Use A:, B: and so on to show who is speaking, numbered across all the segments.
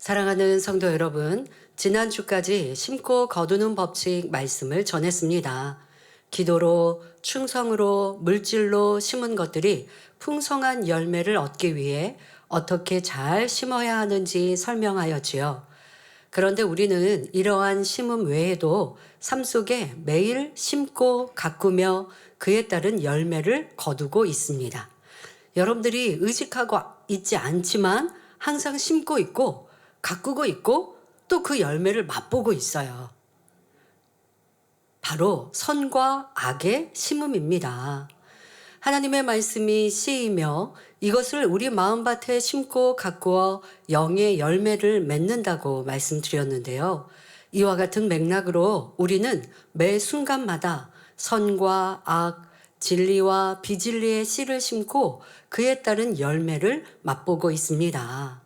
A: 사랑하는 성도 여러분, 지난주까지 심고 거두는 법칙 말씀을 전했습니다. 기도로, 충성으로, 물질로 심은 것들이 풍성한 열매를 얻기 위해 어떻게 잘 심어야 하는지 설명하였지요. 그런데 우리는 이러한 심음 외에도 삶 속에 매일 심고 가꾸며 그에 따른 열매를 거두고 있습니다. 여러분들이 의식하고 있지 않지만 항상 심고 있고 가꾸고 있고 또 그 열매를 맛보고 있어요. 바로 선과 악의 심음입니다. 하나님의 말씀이 씨이며 이것을 우리 마음밭에 심고 가꾸어 영의 열매를 맺는다고 말씀드렸는데요. 이와 같은 맥락으로 우리는 매 순간마다 선과 악, 진리와 비진리의 씨를 심고 그에 따른 열매를 맛보고 있습니다.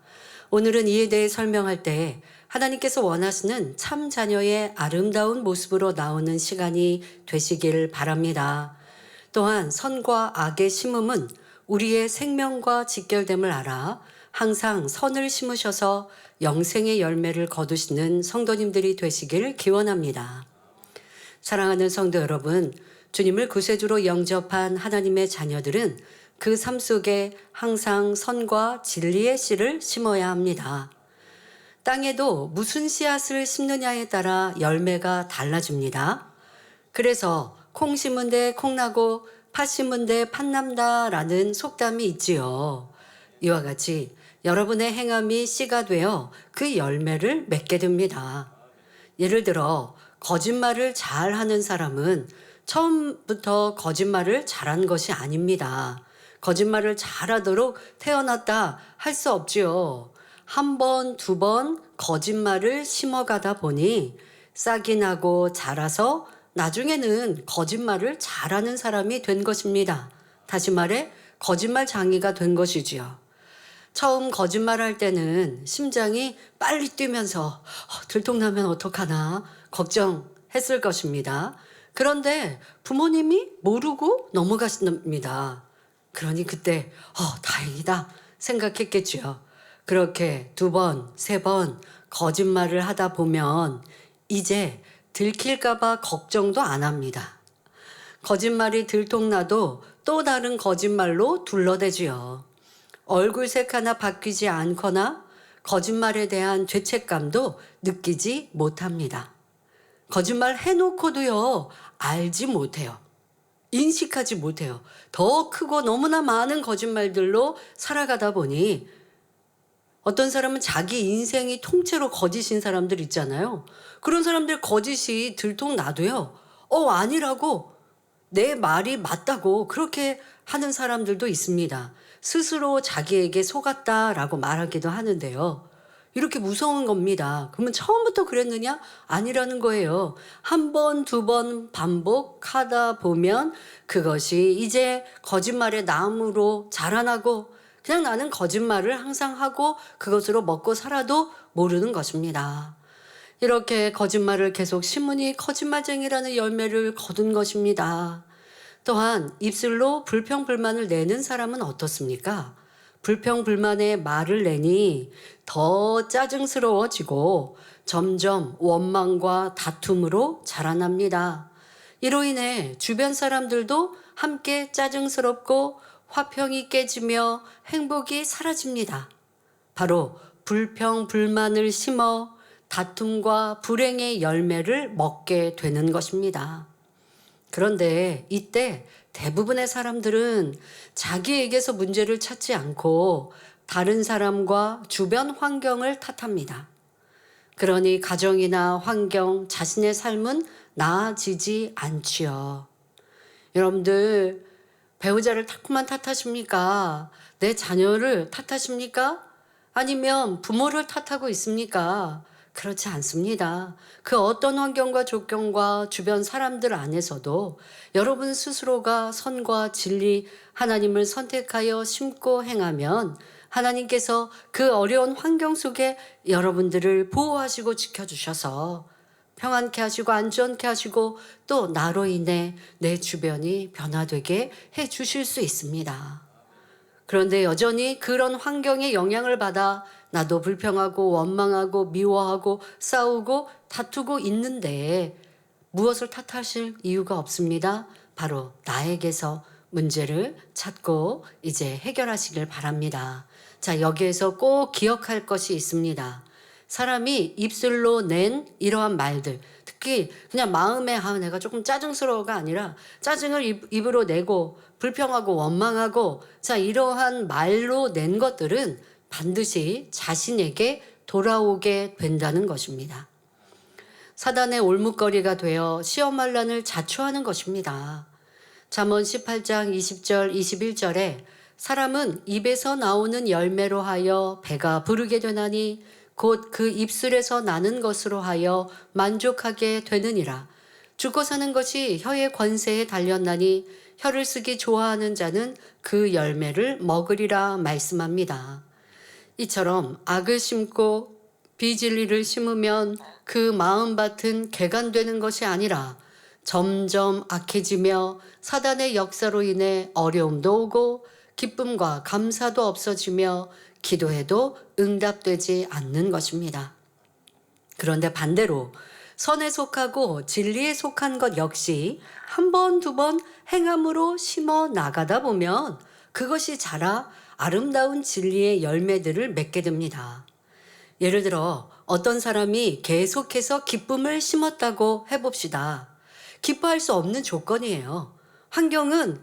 A: 오늘은 이에 대해 설명할 때 하나님께서 원하시는 참 자녀의 아름다운 모습으로 나오는 시간이 되시길 바랍니다. 또한 선과 악의 심음은 우리의 생명과 직결됨을 알아 항상 선을 심으셔서 영생의 열매를 거두시는 성도님들이 되시길 기원합니다. 사랑하는 성도 여러분, 주님을 구세주로 영접한 하나님의 자녀들은 그 삶 속에 항상 선과 진리의 씨를 심어야 합니다. 땅에도 무슨 씨앗을 심느냐에 따라 열매가 달라집니다. 그래서 콩 심은 데 콩 나고 팥 심은 데 팥 남다라는 속담이 있지요. 이와 같이 여러분의 행함이 씨가 되어 그 열매를 맺게 됩니다. 예를 들어 거짓말을 잘하는 사람은 처음부터 거짓말을 잘한 것이 아닙니다. 거짓말을 잘하도록 태어났다 할 수 없지요. 한 번, 두 번 거짓말을 심어가다 보니 싹이 나고 자라서 나중에는 거짓말을 잘하는 사람이 된 것입니다. 다시 말해 거짓말 장이가 된 것이지요. 처음 거짓말할 때는 심장이 빨리 뛰면서 들통나면 어떡하나 걱정했을 것입니다. 그런데 부모님이 모르고 넘어가십니다. 그러니 그때 다행이다 생각했겠지요. 그렇게 두 번, 세 번 거짓말을 하다 보면 이제 들킬까봐 걱정도 안 합니다. 거짓말이 들통나도 또 다른 거짓말로 둘러대지요. 얼굴색 하나 바뀌지 않거나 거짓말에 대한 죄책감도 느끼지 못합니다. 거짓말 해놓고도요, 알지 못해요. 인식하지 못해요. 더 크고 너무나 많은 거짓말들로 살아가다 보니 어떤 사람은 자기 인생이 통째로 거짓인 사람들 있잖아요. 그런 사람들 거짓이 들통나도요. 아니라고 내 말이 맞다고 그렇게 하는 사람들도 있습니다. 스스로 자기에게 속았다라고 말하기도 하는데요. 이렇게 무서운 겁니다. 그러면 처음부터 그랬느냐? 아니라는 거예요. 한 번, 두 번 반복하다 보면 그것이 이제 거짓말의 나무로 자라나고 그냥 나는 거짓말을 항상 하고 그것으로 먹고 살아도 모르는 것입니다. 이렇게 거짓말을 계속 심으니 거짓말쟁이라는 열매를 거둔 것입니다. 또한 입술로 불평불만을 내는 사람은 어떻습니까? 불평불만의 말을 내니 더 짜증스러워지고 점점 원망과 다툼으로 자라납니다. 이로 인해 주변 사람들도 함께 짜증스럽고 화평이 깨지며 행복이 사라집니다. 바로 불평불만을 심어 다툼과 불행의 열매를 먹게 되는 것입니다. 그런데 이때 대부분의 사람들은 자기에게서 문제를 찾지 않고 다른 사람과 주변 환경을 탓합니다. 그러니 가정이나 환경, 자신의 삶은 나아지지 않지요. 여러분들 배우자를 자꾸만 탓하십니까? 내 자녀를 탓하십니까? 아니면 부모를 탓하고 있습니까? 그렇지 않습니다. 그 어떤 환경과 조건과 주변 사람들 안에서도 여러분 스스로가 선과 진리, 하나님을 선택하여 심고 행하면 하나님께서 그 어려운 환경 속에 여러분들을 보호하시고 지켜주셔서 평안케 하시고 안전케 하시고 또 나로 인해 내 주변이 변화되게 해 주실 수 있습니다. 그런데 여전히 그런 환경에 영향을 받아 나도 불평하고 원망하고 미워하고 싸우고 다투고 있는데 무엇을 탓하실 이유가 없습니다. 바로 나에게서 문제를 찾고 이제 해결하시길 바랍니다. 자, 여기에서 꼭 기억할 것이 있습니다. 사람이 입술로 낸 이러한 말들, 특히 그냥 마음에 내가 조금 짜증스러워가 아니라 짜증을 입으로 내고 불평하고 원망하고, 자, 이러한 말로 낸 것들은 반드시 자신에게 돌아오게 된다는 것입니다. 사단의 올뭇거리가 되어 시험환란을 자초하는 것입니다. 잠언 18장 20절 21절에 사람은 입에서 나오는 열매로 하여 배가 부르게 되나니 곧 그 입술에서 나는 것으로 하여 만족하게 되느니라. 죽고 사는 것이 혀의 권세에 달렸나니 혀를 쓰기 좋아하는 자는 그 열매를 먹으리라 말씀합니다. 이처럼 악을 심고 비진리를 심으면 그 마음밭은 개간되는 것이 아니라 점점 악해지며 사단의 역사로 인해 어려움도 오고 기쁨과 감사도 없어지며 기도해도 응답되지 않는 것입니다. 그런데 반대로 선에 속하고 진리에 속한 것 역시 한 번, 두 번 행함으로 심어 나가다 보면 그것이 자라 아름다운 진리의 열매들을 맺게 됩니다. 예를 들어 어떤 사람이 계속해서 기쁨을 심었다고 해봅시다. 기뻐할 수 없는 조건이에요. 환경은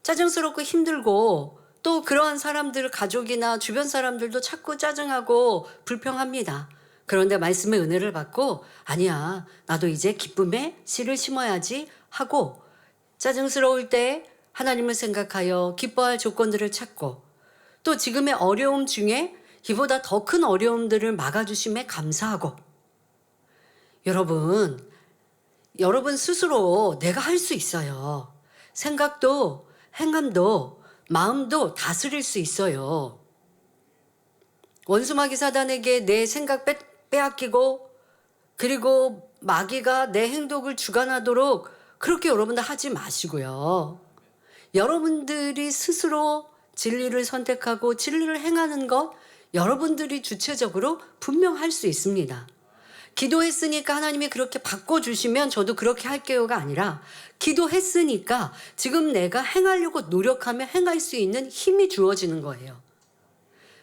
A: 짜증스럽고 힘들고 또 그러한 사람들, 가족이나 주변 사람들도 자꾸 짜증하고 불평합니다. 그런데 말씀의 은혜를 받고 아니야, 나도 이제 기쁨의 씨를 심어야지 하고 짜증스러울 때 하나님을 생각하여 기뻐할 조건들을 찾고 또 지금의 어려움 중에 이보다 더 큰 어려움들을 막아주심에 감사하고, 여러분 스스로 내가 할 수 있어요. 생각도 행함도 마음도 다스릴 수 있어요. 원수마귀 사단에게 내 생각 빼앗기고 그리고 마귀가 내 행동을 주관하도록 그렇게 여러분들 하지 마시고요. 여러분들이 스스로 진리를 선택하고 진리를 행하는 것 여러분들이 주체적으로 분명 할 수 있습니다. 기도했으니까 하나님이 그렇게 바꿔주시면 저도 그렇게 할게요가 아니라 기도했으니까 지금 내가 행하려고 노력하면 행할 수 있는 힘이 주어지는 거예요.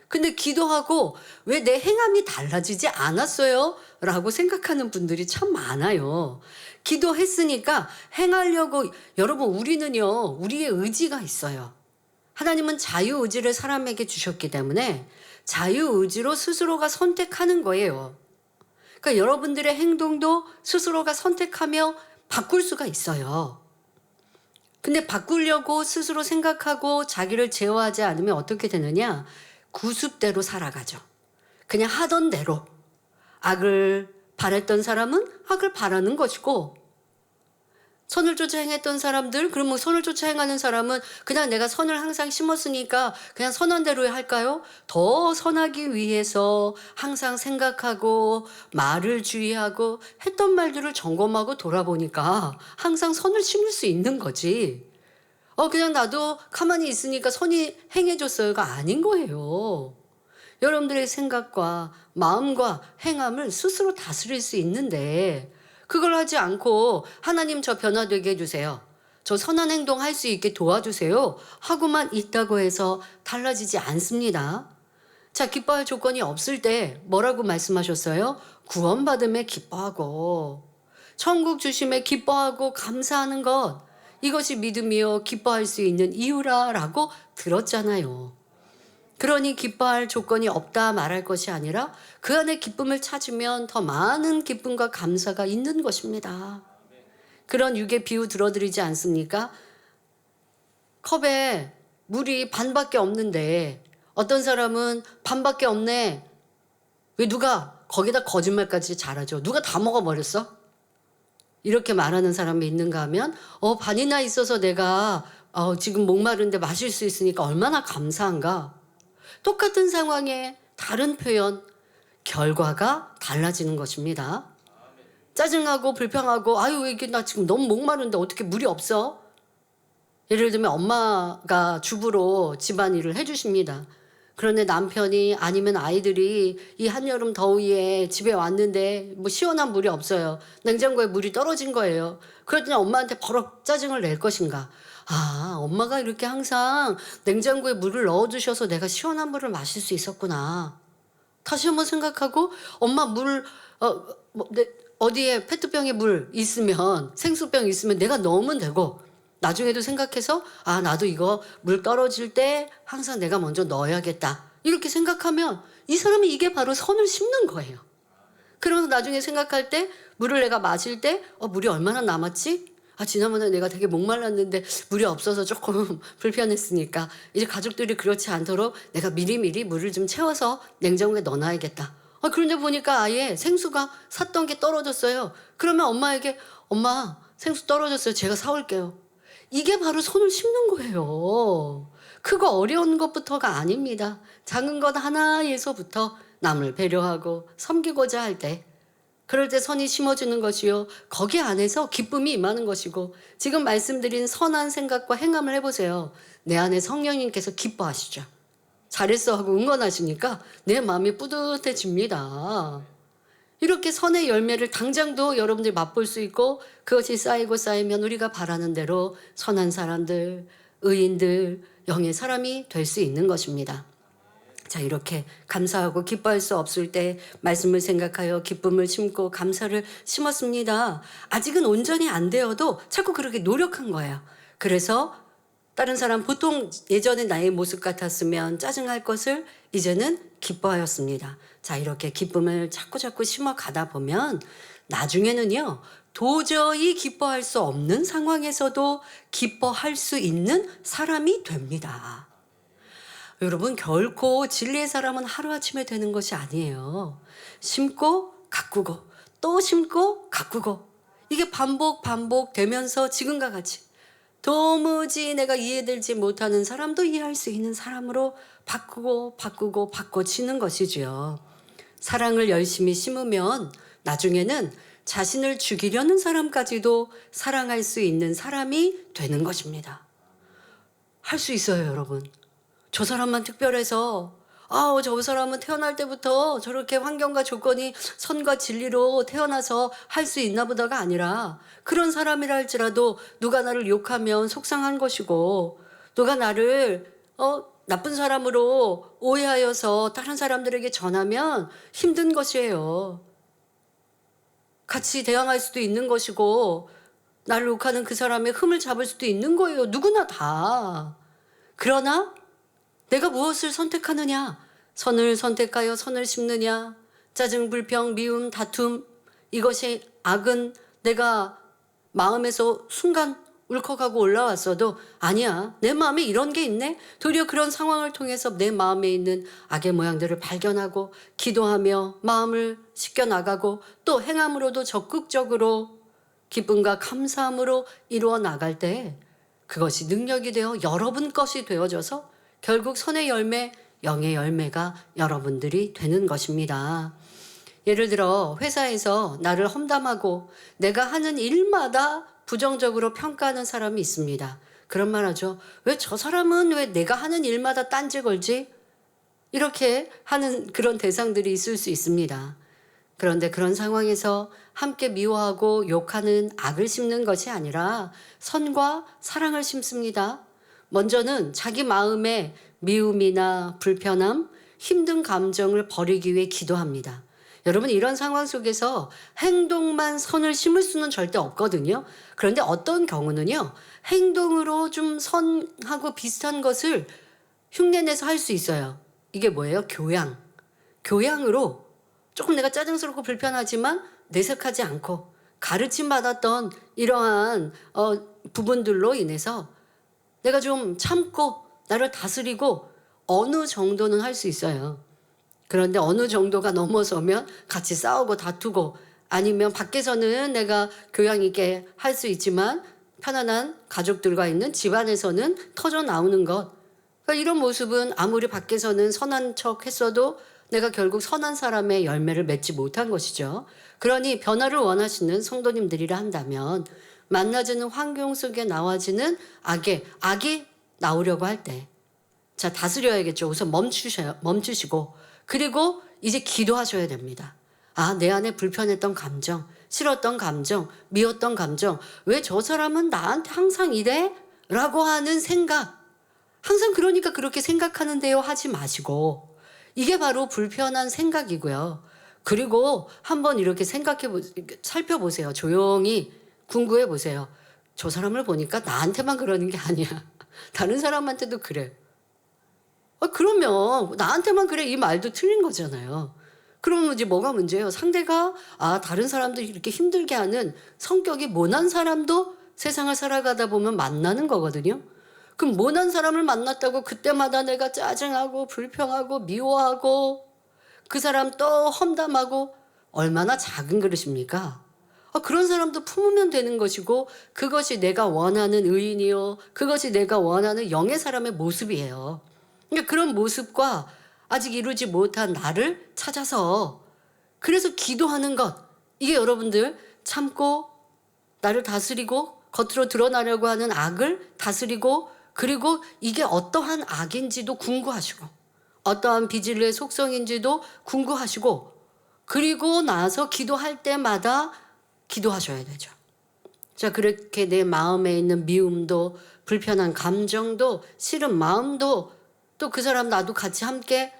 A: 근데 기도하고 왜 내 행함이 달라지지 않았어요? 라고 생각하는 분들이 참 많아요. 기도했으니까 행하려고, 여러분 우리는요, 우리의 의지가 있어요. 하나님은 자유의지를 사람에게 주셨기 때문에 자유의지로 스스로가 선택하는 거예요. 그러니까 여러분들의 행동도 스스로가 선택하며 바꿀 수가 있어요. 근데 바꾸려고 스스로 생각하고 자기를 제어하지 않으면 어떻게 되느냐? 구습대로 살아가죠. 그냥 하던 대로. 악을 바랬던 사람은 악을 바라는 것이고, 선을 쫓아 행했던 사람들, 그러면 선을 쫓아 행하는 사람은 그냥 내가 선을 항상 심었으니까 그냥 선한 대로 할까요? 더 선하기 위해서 항상 생각하고 말을 주의하고 했던 말들을 점검하고 돌아보니까 항상 선을 심을 수 있는 거지. 그냥 나도 가만히 있으니까 선이 행해줬어요가 아닌 거예요. 여러분들의 생각과 마음과 행함을 스스로 다스릴 수 있는데 그걸 하지 않고 하나님 저 변화되게 해주세요. 저 선한 행동 할 수 있게 도와주세요. 하고만 있다고 해서 달라지지 않습니다. 자, 기뻐할 조건이 없을 때 뭐라고 말씀하셨어요? 구원받음에 기뻐하고 천국 주심에 기뻐하고 감사하는 것, 이것이 믿음이요 기뻐할 수 있는 이유라라고 들었잖아요. 그러니 기뻐할 조건이 없다 말할 것이 아니라 그 안에 기쁨을 찾으면 더 많은 기쁨과 감사가 있는 것입니다. 그런 육의 비유 들어드리지 않습니까? 컵에 물이 반밖에 없는데 어떤 사람은 반밖에 없네. 왜 누가 거기다 거짓말까지 잘하죠. 누가 다 먹어버렸어? 이렇게 말하는 사람이 있는가 하면 반이나 있어서 내가 지금 목마른데 마실 수 있으니까 얼마나 감사한가. 똑같은 상황에 다른 표현, 결과가 달라지는 것입니다. 짜증하고 불평하고 왜 이게 나 지금 너무 목마른데 어떻게 물이 없어? 예를 들면 엄마가 주부로 집안일을 해주십니다. 그런데 남편이 아니면 아이들이 이 한여름 더위에 집에 왔는데 뭐 시원한 물이 없어요. 냉장고에 물이 떨어진 거예요. 그랬더니 엄마한테 버럭 짜증을 낼 것인가? 아, 엄마가 이렇게 항상 냉장고에 물을 넣어두셔서 내가 시원한 물을 마실 수 있었구나. 다시 한번 생각하고 엄마 어디에 페트병에 물 있으면 생수병 있으면 내가 넣으면 되고 나중에도 생각해서 아 나도 이거 물 떨어질 때 항상 내가 먼저 넣어야겠다 이렇게 생각하면 이 사람이 이게 바로 선을 심는 거예요. 그러면서 나중에 생각할 때 물을 내가 마실 때 물이 얼마나 남았지? 아 지난번에 내가 되게 목말랐는데 물이 없어서 조금 불편했으니까 이제 가족들이 그렇지 않도록 내가 미리미리 물을 좀 채워서 냉장고에 넣어놔야겠다. 그런데 보니까 아예 생수가 샀던 게 떨어졌어요. 그러면 엄마에게 엄마 생수 떨어졌어요. 제가 사올게요. 이게 바로 손을 심는 거예요. 크고 어려운 것부터가 아닙니다. 작은 것 하나에서부터 남을 배려하고 섬기고자 할 때 그럴 때 선이 심어주는 것이요. 거기 안에서 기쁨이 임하는 것이고 지금 말씀드린 선한 생각과 행함을 해보세요. 내 안에 성령님께서 기뻐하시죠. 잘했어 하고 응원하시니까 내 마음이 뿌듯해집니다. 이렇게 선의 열매를 당장도 여러분들이 맛볼 수 있고 그것이 쌓이고 쌓이면 우리가 바라는 대로 선한 사람들, 의인들, 영의 사람이 될 수 있는 것입니다. 자, 이렇게 감사하고 기뻐할 수 없을 때 말씀을 생각하여 기쁨을 심고 감사를 심었습니다. 아직은 온전히 안 되어도 자꾸 그렇게 노력한 거예요. 그래서 다른 사람 보통 예전에 나의 모습 같았으면 짜증할 것을 이제는 기뻐하였습니다. 자, 이렇게 기쁨을 자꾸 심어 가다 보면 나중에는요, 도저히 기뻐할 수 없는 상황에서도 기뻐할 수 있는 사람이 됩니다. 여러분, 결코 진리의 사람은 하루아침에 되는 것이 아니에요. 심고 가꾸고 또 심고 가꾸고 이게 반복되면서 지금과 같이 도무지 내가 이해되지 못하는 사람도 이해할 수 있는 사람으로 바꿔지는 것이지요. 사랑을 열심히 심으면 나중에는 자신을 죽이려는 사람까지도 사랑할 수 있는 사람이 되는 것입니다. 할 수 있어요, 여러분. 저 사람만 특별해서 저 사람은 태어날 때부터 저렇게 환경과 조건이 선과 진리로 태어나서 할 수 있나 보다가 아니라 그런 사람이라 할지라도 누가 나를 욕하면 속상한 것이고 누가 나를 나쁜 사람으로 오해하여서 다른 사람들에게 전하면 힘든 것이에요. 같이 대항할 수도 있는 것이고 나를 욕하는 그 사람의 흠을 잡을 수도 있는 거예요. 누구나 다. 그러나 내가 무엇을 선택하느냐? 선을 선택하여 선을 심느냐? 짜증, 불평, 미움, 다툼 이것이 악은 내가 마음에서 순간 울컥하고 올라왔어도 아니야. 내 마음에 이런 게 있네. 도리어 그런 상황을 통해서 내 마음에 있는 악의 모양들을 발견하고 기도하며 마음을 씻겨나가고 또 행함으로도 적극적으로 기쁨과 감사함으로 이루어 나갈 때 그것이 능력이 되어 여러분 것이 되어져서 결국 선의 열매, 영의 열매가 여러분들이 되는 것입니다. 예를 들어 회사에서 나를 험담하고 내가 하는 일마다 부정적으로 평가하는 사람이 있습니다. 그런 말 하죠. 왜 저 사람은 왜 내가 하는 일마다 딴지 걸지? 이렇게 하는 그런 대상들이 있을 수 있습니다. 그런데 그런 상황에서 함께 미워하고 욕하는 악을 심는 것이 아니라 선과 사랑을 심습니다. 먼저는 자기 마음에 미움이나 불편함, 힘든 감정을 버리기 위해 기도합니다. 여러분 이런 상황 속에서 행동만 선을 심을 수는 절대 없거든요. 그런데 어떤 경우는요. 행동으로 좀 선하고 비슷한 것을 흉내내서 할 수 있어요. 이게 뭐예요? 교양. 교양으로 조금 내가 짜증스럽고 불편하지만 내색하지 않고 가르침 받았던 이러한 부분들로 인해서 내가 좀 참고 나를 다스리고 어느 정도는 할 수 있어요. 그런데 어느 정도가 넘어서면 같이 싸우고 다투고 아니면 밖에서는 내가 교양 있게 할 수 있지만 편안한 가족들과 있는 집안에서는 터져 나오는 것. 그러니까 이런 모습은 아무리 밖에서는 선한 척 했어도 내가 결국 선한 사람의 열매를 맺지 못한 것이죠. 그러니 변화를 원하시는 성도님들이라 한다면 만나지는 환경 속에 나와지는 악이 나오려고 할 때 자, 다스려야겠죠. 우선 멈추시고 그리고 이제 기도하셔야 됩니다. 아, 내 안에 불편했던 감정, 싫었던 감정, 미웠던 감정, 왜 저 사람은 나한테 항상 이래? 라고 하는 생각, 항상 그러니까 그렇게 생각하는데요 하지 마시고, 이게 바로 불편한 생각이고요. 그리고 한번 이렇게 살펴보세요. 조용히 궁구해 보세요. 저 사람을 보니까 나한테만 그러는 게 아니야. 다른 사람한테도 그래. 그러면 나한테만 그래 이 말도 틀린 거잖아요. 그러면 이제 뭐가 문제예요? 상대가 다른 사람들 이렇게 힘들게 하는 성격이 모난 사람도 세상을 살아가다 보면 만나는 거거든요. 그럼 모난 사람을 만났다고 그때마다 내가 짜증하고 불평하고 미워하고 그 사람 또 험담하고 얼마나 작은 그릇입니까? 그런 사람도 품으면 되는 것이고 그것이 내가 원하는 의인이요. 그것이 내가 원하는 영의 사람의 모습이에요. 그러니까 그런 모습과 아직 이루지 못한 나를 찾아서 그래서 기도하는 것, 이게 여러분들 참고 나를 다스리고 겉으로 드러나려고 하는 악을 다스리고 그리고 이게 어떠한 악인지도 궁구하시고 어떠한 비질의 속성인지도 궁구하시고 그리고 나서 기도할 때마다 기도하셔야 되죠. 자, 그렇게 내 마음에 있는 미움도 불편한 감정도 싫은 마음도 또 그 사람 나도 같이 함께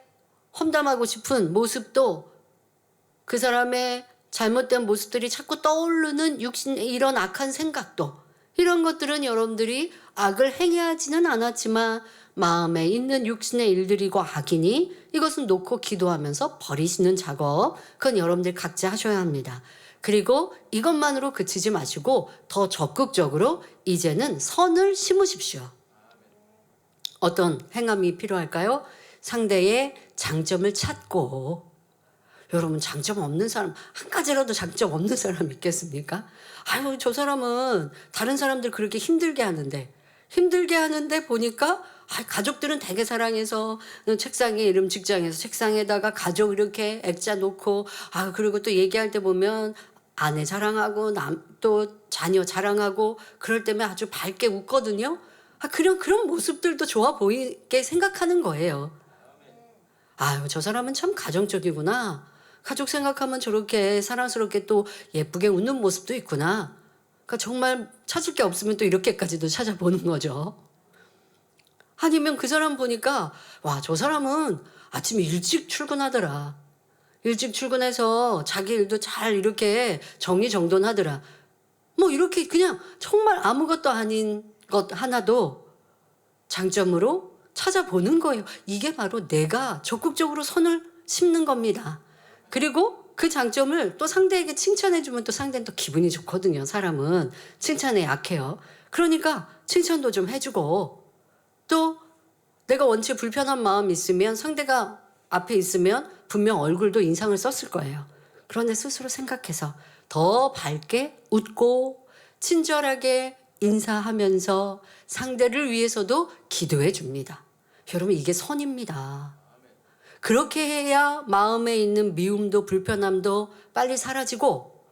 A: 험담하고 싶은 모습도 그 사람의 잘못된 모습들이 자꾸 떠오르는 육신의 이런 악한 생각도 이런 것들은 여러분들이 악을 행해하지는 않았지만 마음에 있는 육신의 일들이고 악이니 이것은 놓고 기도하면서 버리시는 작업 그건 여러분들 각자 하셔야 합니다. 그리고 이것만으로 그치지 마시고 더 적극적으로 이제는 선을 심으십시오. 어떤 행함이 필요할까요? 상대의 장점을 찾고 여러분 장점 없는 사람 한 가지라도 장점 없는 사람 있겠습니까? 아유 저 사람은 다른 사람들 그렇게 힘들게 하는데 보니까 가족들은 되게 사랑해서 책상에 이름 직장에서 책상에다가 가족 이렇게 액자 놓고 그리고 또 얘기할 때 보면 아내 자랑하고 또 자녀 자랑하고 그럴 때면 아주 밝게 웃거든요. 그런 모습들도 좋아 보이게 생각하는 거예요. 아유, 저 사람은 참 가정적이구나. 가족 생각하면 저렇게 사랑스럽게 또 예쁘게 웃는 모습도 있구나. 그러니까 정말 찾을 게 없으면 또 이렇게까지도 찾아보는 거죠. 아니면 그 사람 보니까 저 사람은 아침에 일찍 출근하더라. 일찍 출근해서 자기 일도 잘 이렇게 정리정돈하더라. 뭐 이렇게 그냥 정말 아무것도 아닌 것 하나도 장점으로 찾아보는 거예요. 이게 바로 내가 적극적으로 선을 심는 겁니다. 그리고 그 장점을 또 상대에게 칭찬해주면 또 상대는 또 기분이 좋거든요. 사람은 칭찬에 약해요. 그러니까 칭찬도 좀 해주고 또 내가 원체 불편한 마음이 있으면 상대가 앞에 있으면 분명 얼굴도 인상을 썼을 거예요. 그런데 스스로 생각해서 더 밝게 웃고 친절하게 인사하면서 상대를 위해서도 기도해 줍니다. 여러분 이게 선입니다. 그렇게 해야 마음에 있는 미움도 불편함도 빨리 사라지고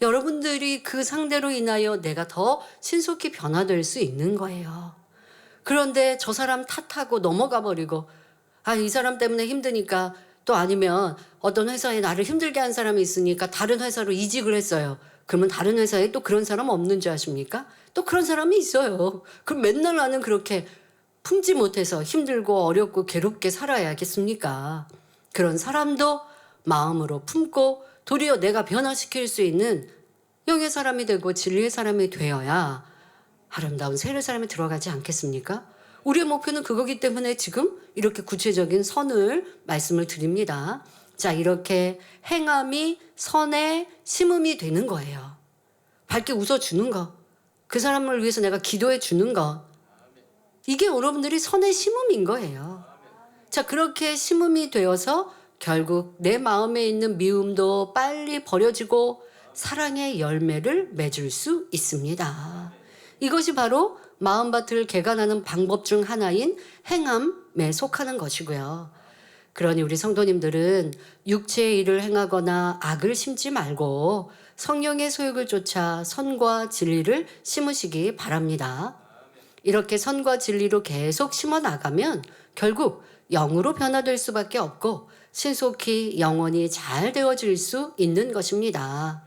A: 여러분들이 그 상대로 인하여 내가 더 신속히 변화될 수 있는 거예요. 그런데 저 사람 탓하고 넘어가 버리고 이 사람 때문에 힘드니까 또 아니면 어떤 회사에 나를 힘들게 한 사람이 있으니까 다른 회사로 이직을 했어요. 그러면 다른 회사에 또 그런 사람 없는 줄 아십니까? 또 그런 사람이 있어요. 그럼 맨날 나는 그렇게 품지 못해서 힘들고 어렵고 괴롭게 살아야겠습니까? 그런 사람도 마음으로 품고 도리어 내가 변화시킬 수 있는 영의 사람이 되고 진리의 사람이 되어야 아름다운 세례 사람이 들어가지 않겠습니까? 우리의 목표는 그거기 때문에 지금 이렇게 구체적인 선을 말씀을 드립니다. 자, 이렇게 행함이 선의 심음이 되는 거예요. 밝게 웃어주는 거. 그 사람을 위해서 내가 기도해 주는 거. 이게 여러분들이 선의 심음인 거예요. 자, 그렇게 심음이 되어서 결국 내 마음에 있는 미움도 빨리 버려지고 사랑의 열매를 맺을 수 있습니다. 이것이 바로 마음밭을 개간하는 방법 중 하나인 행함에 속하는 것이고요. 그러니 우리 성도님들은 육체의 일을 행하거나 악을 심지 말고 성령의 소욕을 쫓아 선과 진리를 심으시기 바랍니다. 이렇게 선과 진리로 계속 심어 나가면 결국 영으로 변화될 수밖에 없고 신속히 영혼이 잘 되어질 수 있는 것입니다.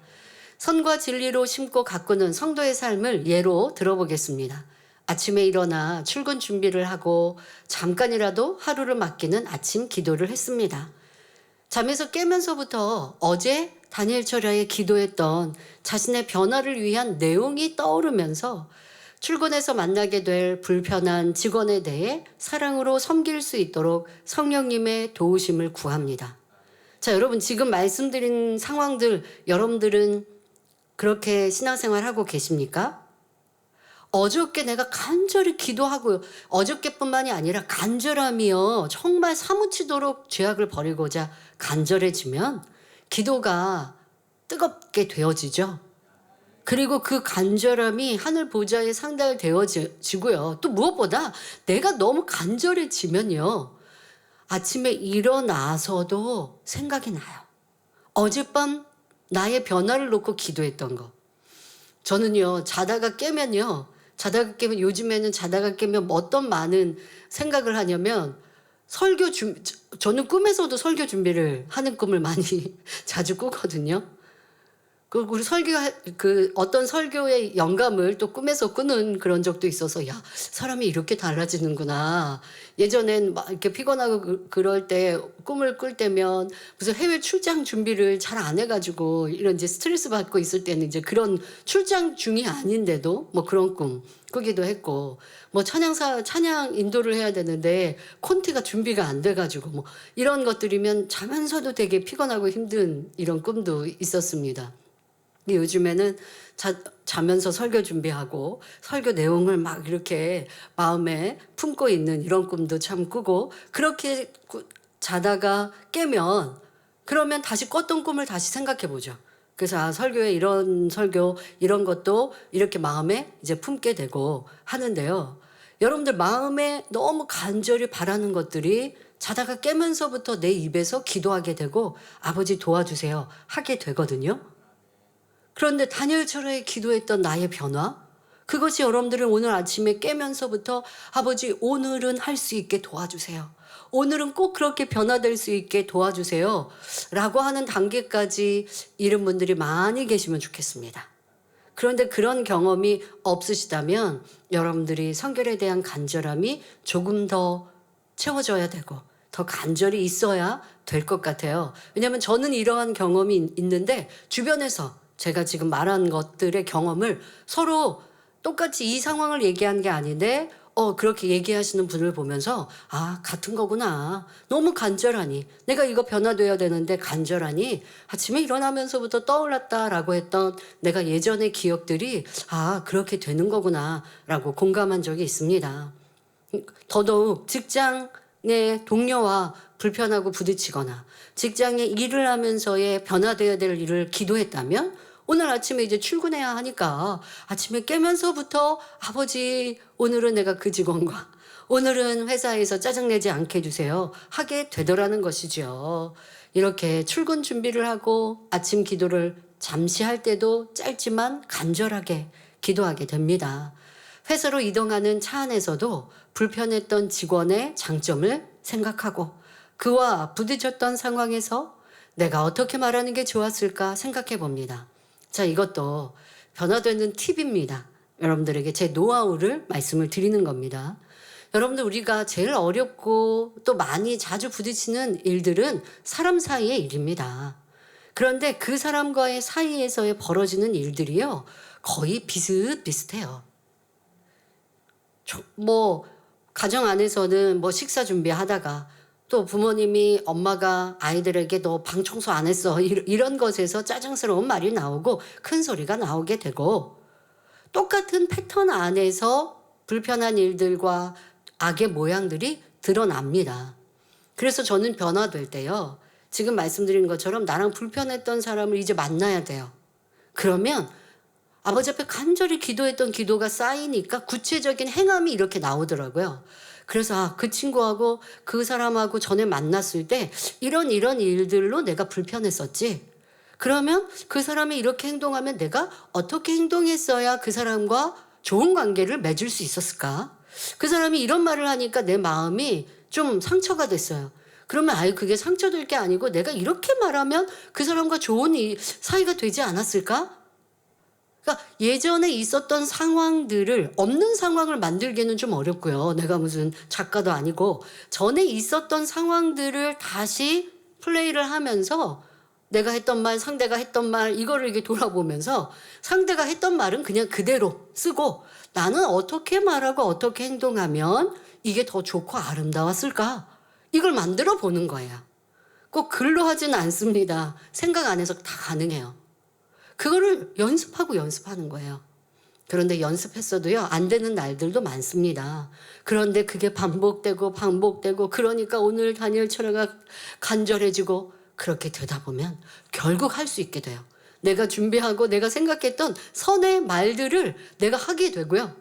A: 선과 진리로 심고 가꾸는 성도의 삶을 예로 들어보겠습니다. 아침에 일어나 출근 준비를 하고 잠깐이라도 하루를 맡기는 아침 기도를 했습니다. 잠에서 깨면서부터 어제 다니엘 철야에 기도했던 자신의 변화를 위한 내용이 떠오르면서 출근해서 만나게 될 불편한 직원에 대해 사랑으로 섬길 수 있도록 성령님의 도우심을 구합니다. 자, 여러분 지금 말씀드린 상황들 여러분들은 그렇게 신앙생활 하고 계십니까? 어저께 내가 간절히 기도하고요. 어저께뿐만이 아니라 간절함이요. 정말 사무치도록 죄악을 버리고자 간절해지면 기도가 뜨겁게 되어지죠. 그리고 그 간절함이 하늘 보좌에 상달되어지고요. 또 무엇보다 내가 너무 간절해지면요. 아침에 일어나서도 생각이 나요. 어젯밤 나의 변화를 놓고 기도했던 거. 저는요, 자다가 깨면 요즘에는 자다가 깨면 어떤 많은 생각을 하냐면 저는 꿈에서도 설교 준비를 하는 꿈을 많이 자주 꾸거든요. 우리 어떤 설교의 영감을 또 꿈에서 꾸는 그런 적도 있어서, 야, 사람이 이렇게 달라지는구나. 예전엔 막 이렇게 피곤하고 그럴 때 꿈을 꿀 때면 무슨 해외 출장 준비를 잘 안 해가지고 이런 이제 스트레스 받고 있을 때는 이제 그런 출장 중이 아닌데도 뭐 그런 꿈 꾸기도 했고, 뭐 찬양 인도를 해야 되는데 콘티가 준비가 안 돼가지고 뭐 이런 것들이면 자면서도 되게 피곤하고 힘든 이런 꿈도 있었습니다. 요즘에는 자면서 설교 준비하고 설교 내용을 막 이렇게 마음에 품고 있는 이런 꿈도 참 꾸고, 그렇게 자다가 깨면 그러면 다시 꿨던 꿈을 다시 생각해 보죠. 그래서 설교에 이런 설교 이런 것도 이렇게 마음에 이제 품게 되고 하는데요. 여러분들 마음에 너무 간절히 바라는 것들이 자다가 깨면서부터 내 입에서 기도하게 되고 아버지 도와주세요 하게 되거든요. 그런데 다니엘 철야에 기도했던 나의 변화, 그것이 여러분들은 오늘 아침에 깨면서부터 아버지 오늘은 할 수 있게 도와주세요. 오늘은 꼭 그렇게 변화될 수 있게 도와주세요 라고 하는 단계까지 이른 분들이 많이 계시면 좋겠습니다. 그런데 그런 경험이 없으시다면 여러분들이 성결에 대한 간절함이 조금 더 채워져야 되고 더 간절히 있어야 될 것 같아요. 왜냐하면 저는 이러한 경험이 있는데 주변에서 제가 지금 말한 것들의 경험을 서로 똑같이 이 상황을 얘기한 게 아닌데 그렇게 얘기하시는 분을 보면서 같은 거구나. 너무 간절하니 내가 이거 변화돼야 되는데 간절하니 아침에 일어나면서부터 떠올랐다라고 했던 내가 예전의 기억들이 그렇게 되는 거구나 라고 공감한 적이 있습니다. 더더욱 직장의 동료와 불편하고 부딪히거나 직장에 일을 하면서의 변화되어야 될 일을 기도했다면 오늘 아침에 이제 출근해야 하니까 아침에 깨면서부터 아버지 오늘은 내가 그 직원과 오늘은 회사에서 짜증내지 않게 해주세요 하게 되더라는 것이죠. 이렇게 출근 준비를 하고 아침 기도를 잠시 할 때도 짧지만 간절하게 기도하게 됩니다. 회사로 이동하는 차 안에서도 불편했던 직원의 장점을 생각하고 그와 부딪혔던 상황에서 내가 어떻게 말하는 게 좋았을까 생각해 봅니다. 자, 이것도 변화되는 팁입니다. 여러분들에게 제 노하우를 말씀을 드리는 겁니다. 여러분들 우리가 제일 어렵고 또 많이 자주 부딪히는 일들은 사람 사이의 일입니다. 그런데 그 사람과의 사이에서 벌어지는 일들이요 거의 비슷비슷해요. 뭐 가정 안에서는 뭐 식사 준비하다가 또 부모님이 엄마가 아이들에게 너 방 청소 안 했어 이런 것에서 짜증스러운 말이 나오고 큰 소리가 나오게 되고, 똑같은 패턴 안에서 불편한 일들과 악의 모양들이 드러납니다. 그래서 저는 변화될 때요 지금 말씀드린 것처럼 나랑 불편했던 사람을 이제 만나야 돼요. 그러면 아버지 앞에 간절히 기도했던 기도가 쌓이니까 구체적인 행함이 이렇게 나오더라고요. 그래서 그 친구하고 그 사람하고 전에 만났을 때 이런 일들로 내가 불편했었지. 그러면 그 사람이 이렇게 행동하면 내가 어떻게 행동했어야 그 사람과 좋은 관계를 맺을 수 있었을까? 그 사람이 이런 말을 하니까 내 마음이 좀 상처가 됐어요. 그러면 아예 그게 상처될 게 아니고 내가 이렇게 말하면 그 사람과 좋은 사이가 되지 않았을까? 그러니까 예전에 있었던 상황들을 없는 상황을 만들기는 좀 어렵고요. 내가 무슨 작가도 아니고 전에 있었던 상황들을 다시 플레이를 하면서 내가 했던 말, 상대가 했던 말 이거를 이렇게 돌아보면서 상대가 했던 말은 그냥 그대로 쓰고 나는 어떻게 말하고 어떻게 행동하면 이게 더 좋고 아름다웠을까? 이걸 만들어 보는 거예요. 꼭 글로 하지는 않습니다. 생각 안에서 다 가능해요. 그거를 연습하는 거예요. 그런데 연습했어도요, 안 되는 날들도 많습니다. 그런데 그게 반복되고 그러니까 오늘 다니엘 철회가 간절해지고 그렇게 되다 보면 결국 할 수 있게 돼요. 내가 준비하고 내가 생각했던 선의 말들을 내가 하게 되고요.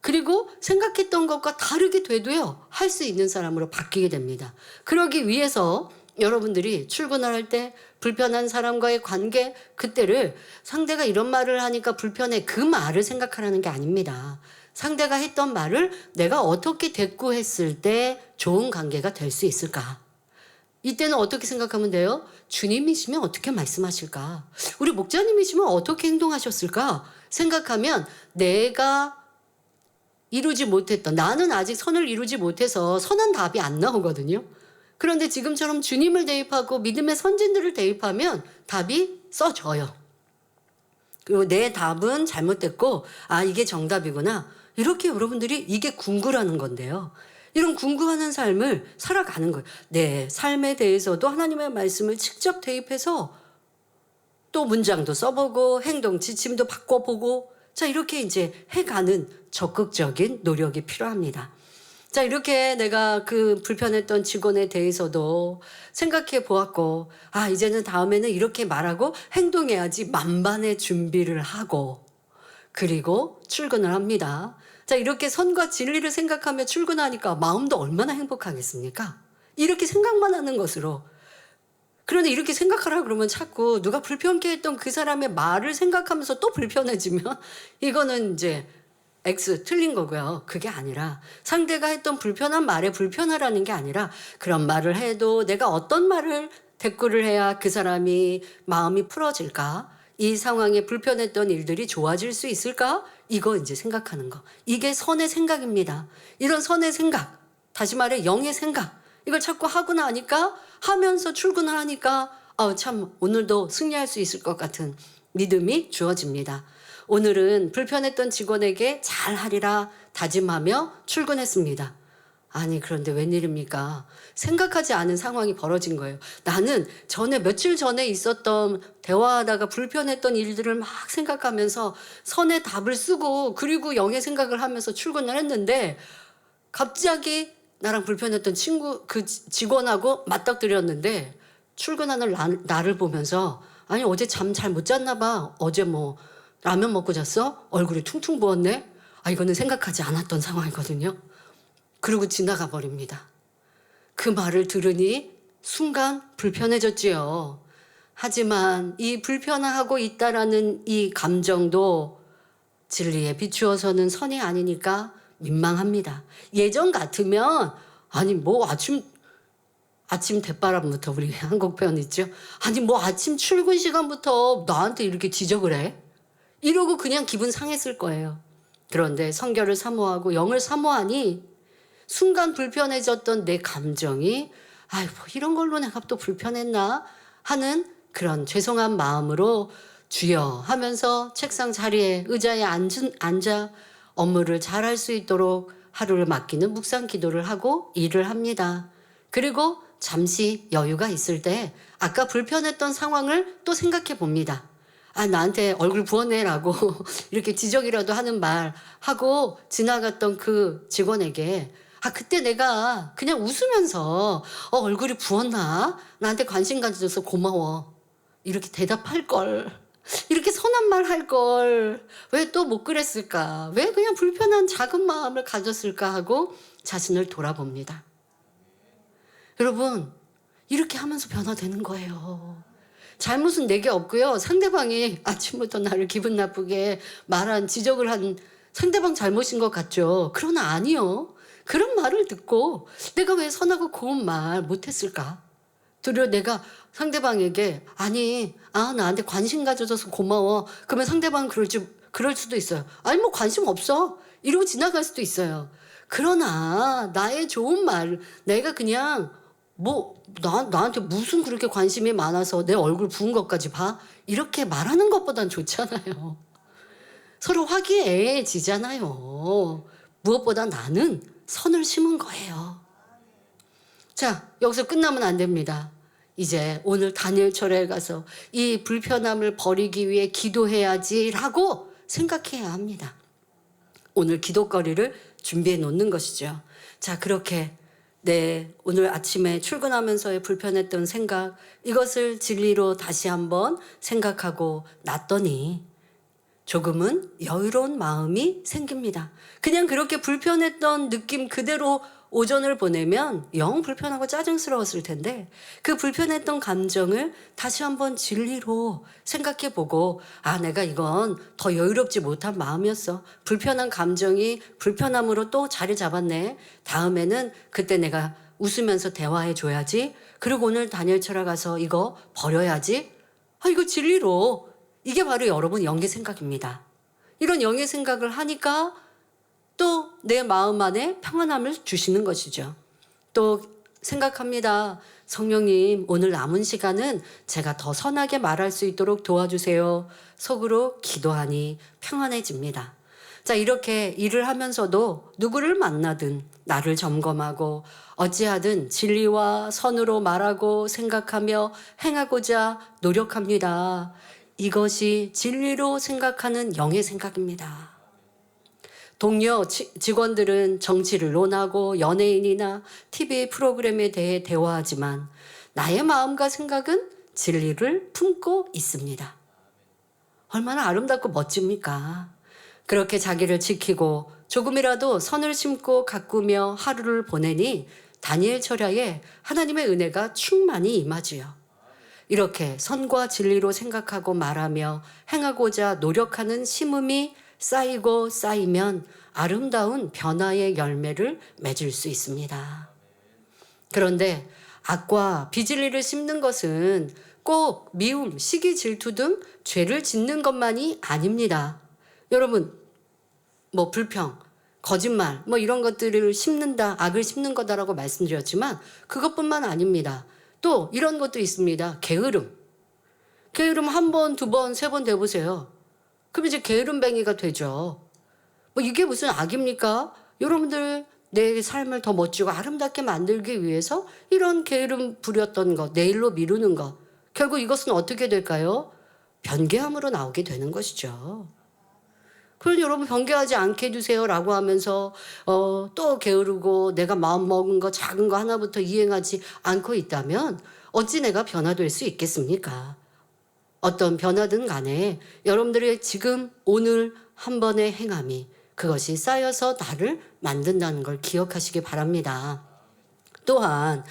A: 그리고 생각했던 것과 다르게 돼도요, 할 수 있는 사람으로 바뀌게 됩니다. 그러기 위해서 여러분들이 출근을 할 때 불편한 사람과의 관계, 그때를 상대가 이런 말을 하니까 불편해, 그 말을 생각하라는 게 아닙니다. 상대가 했던 말을 내가 어떻게 대꾸했을 때 좋은 관계가 될 수 있을까? 이때는 어떻게 생각하면 돼요? 주님이시면 어떻게 말씀하실까? 우리 목자님이시면 어떻게 행동하셨을까? 생각하면 내가 이루지 못했던, 나는 아직 선을 이루지 못해서 선한 답이 안 나오거든요. 그런데 지금처럼 주님을 대입하고 믿음의 선진들을 대입하면 답이 써져요. 그리고 내 답은 잘못됐고 이게 정답이구나. 이렇게 여러분들이 이게 궁구라는 건데요. 이런 궁구하는 삶을 살아가는 거예요. 내 삶에 대해서도 하나님의 말씀을 직접 대입해서 또 문장도 써보고 행동 지침도 바꿔보고 자 이렇게 이제 해가는 적극적인 노력이 필요합니다. 자 이렇게 내가 그 불편했던 직원에 대해서도 생각해 보았고 이제는 다음에는 이렇게 말하고 행동해야지 만반의 준비를 하고 그리고 출근을 합니다. 자 이렇게 선과 진리를 생각하며 출근하니까 마음도 얼마나 행복하겠습니까? 이렇게 생각만 하는 것으로. 그런데 이렇게 생각하라 그러면 자꾸 누가 불편케 했던 그 사람의 말을 생각하면서 또 불편해지면 이거는 이제 X 틀린 거고요. 그게 아니라 상대가 했던 불편한 말에 불편하라는 게 아니라 그런 말을 해도 내가 어떤 말을 대꾸를 해야 그 사람이 마음이 풀어질까? 이 상황에 불편했던 일들이 좋아질 수 있을까? 이거 이제 생각하는 거. 이게 선의 생각입니다. 이런 선의 생각, 다시 말해 영의 생각. 이걸 자꾸 하고 나니까 하면서 출근을 하니까 참 오늘도 승리할 수 있을 것 같은 믿음이 주어집니다. 오늘은 불편했던 직원에게 잘하리라 다짐하며 출근했습니다. 그런데 웬일입니까? 생각하지 않은 상황이 벌어진 거예요. 나는 며칠 전에 있었던 대화하다가 불편했던 일들을 막 생각하면서 선의 답을 쓰고 그리고 영의 생각을 하면서 출근을 했는데 갑자기 나랑 불편했던 그 직원하고 맞닥뜨렸는데 출근하는 나를 보면서 어제 잠 잘 못 잤나 봐. 어제 라면 먹고 잤어? 얼굴이 퉁퉁 부었네? 이거는 생각하지 않았던 상황이거든요. 그리고 지나가 버립니다. 그 말을 들으니 순간 불편해졌지요. 하지만 이 불편하고 있다라는 이 감정도 진리에 비추어서는 선이 아니니까 민망합니다. 예전 같으면 아침 대바람부터 우리 한국 표현 있죠? 아침 출근 시간부터 나한테 이렇게 지적을 해? 이러고 그냥 기분 상했을 거예요. 그런데 성결을 사모하고 영을 사모하니 순간 불편해졌던 내 감정이 이런 걸로 내가 또 불편했나 하는 그런 죄송한 마음으로 주여 하면서 책상 자리에 의자에 앉아 업무를 잘할 수 있도록 하루를 맡기는 묵상 기도를 하고 일을 합니다. 그리고 잠시 여유가 있을 때 아까 불편했던 상황을 또 생각해 봅니다. 나한테 얼굴 부었네라고 이렇게 지적이라도 하는 말 하고 지나갔던 그 직원에게 그때 내가 그냥 웃으면서 얼굴이 부었나? 나한테 관심 가져줘서 고마워. 이렇게 대답할 걸. 이렇게 선한 말 할 걸. 왜 또 못 그랬을까? 왜 그냥 불편한 작은 마음을 가졌을까 하고 자신을 돌아봅니다. 여러분, 이렇게 하면서 변화되는 거예요. 잘못은 내게 없고요. 상대방이 아침부터 나를 기분 나쁘게 지적을 한 상대방 잘못인 것 같죠. 그러나 아니요. 그런 말을 듣고 내가 왜 선하고 고운 말 못했을까? 도리어 내가 상대방에게 나한테 관심 가져줘서 고마워. 그러면 상대방은 그럴 수도 있어요. 아니 뭐 관심 없어. 이러고 지나갈 수도 있어요. 그러나 나의 좋은 말, 내가 그냥 나한테 무슨 그렇게 관심이 많아서 내 얼굴 부은 것까지 봐? 이렇게 말하는 것보단 좋잖아요. 서로 화기애애지잖아요. 무엇보다 나는 선을 심은 거예요. 자, 여기서 끝나면 안 됩니다. 이제 오늘 다니엘철에 가서 이 불편함을 버리기 위해 기도해야지라고 생각해야 합니다. 오늘 기도거리를 준비해 놓는 것이죠. 자, 그렇게 오늘 아침에 출근하면서의 불편했던 생각, 이것을 진리로 다시 한번 생각하고 났더니 조금은 여유로운 마음이 생깁니다. 그냥 그렇게 불편했던 느낌 그대로 오전을 보내면 영 불편하고 짜증스러웠을 텐데 그 불편했던 감정을 다시 한번 진리로 생각해 보고 내가 이건 더 여유롭지 못한 마음이었어. 불편한 감정이 불편함으로 또 자리 잡았네. 다음에는 그때 내가 웃으면서 대화해 줘야지. 그리고 오늘 다니엘철에 가서 이거 버려야지. 이거 진리로. 이게 바로 여러분 영의 생각입니다. 이런 영의 생각을 하니까 또 내 마음 안에 평안함을 주시는 것이죠. 또 생각합니다. 성령님, 오늘 남은 시간은 제가 더 선하게 말할 수 있도록 도와주세요. 속으로 기도하니 평안해집니다. 자, 이렇게 일을 하면서도 누구를 만나든 나를 점검하고 어찌하든 진리와 선으로 말하고 생각하며 행하고자 노력합니다. 이것이 진리로 생각하는 영의 생각입니다. 동료 직원들은 정치를 논하고 연예인이나 TV 프로그램에 대해 대화하지만 나의 마음과 생각은 진리를 품고 있습니다. 얼마나 아름답고 멋집니까? 그렇게 자기를 지키고 조금이라도 선을 심고 가꾸며 하루를 보내니 다니엘 철야에 하나님의 은혜가 충만히 임하지요. 이렇게 선과 진리로 생각하고 말하며 행하고자 노력하는 심음이 쌓이고 쌓이면 아름다운 변화의 열매를 맺을 수 있습니다. 그런데 악과 비진리를 심는 것은 꼭 미움, 시기, 질투 등 죄를 짓는 것만이 아닙니다. 여러분, 불평, 거짓말, 이런 것들을 심는다, 악을 심는 거다라고 말씀드렸지만 그것뿐만 아닙니다. 또 이런 것도 있습니다. 게으름. 게으름 한 번, 두 번, 세 번 돼보세요. 그럼 이제 게으름뱅이가 되죠. 이게 무슨 악입니까? 여러분들 내 삶을 더 멋지고 아름답게 만들기 위해서 이런 게으름 부렸던 것, 내일로 미루는 것. 결국 이것은 어떻게 될까요? 변개함으로 나오게 되는 것이죠. 그럼 여러분 변개하지 않게 해주세요라고 하면서 또 게으르고 내가 마음먹은 거 작은 거 하나부터 이행하지 않고 있다면 어찌 내가 변화될 수 있겠습니까? 어떤 변화든 간에 여러분들의 지금 오늘 한 번의 행함이 그것이 쌓여서 나를 만든다는 걸 기억하시기 바랍니다. 또한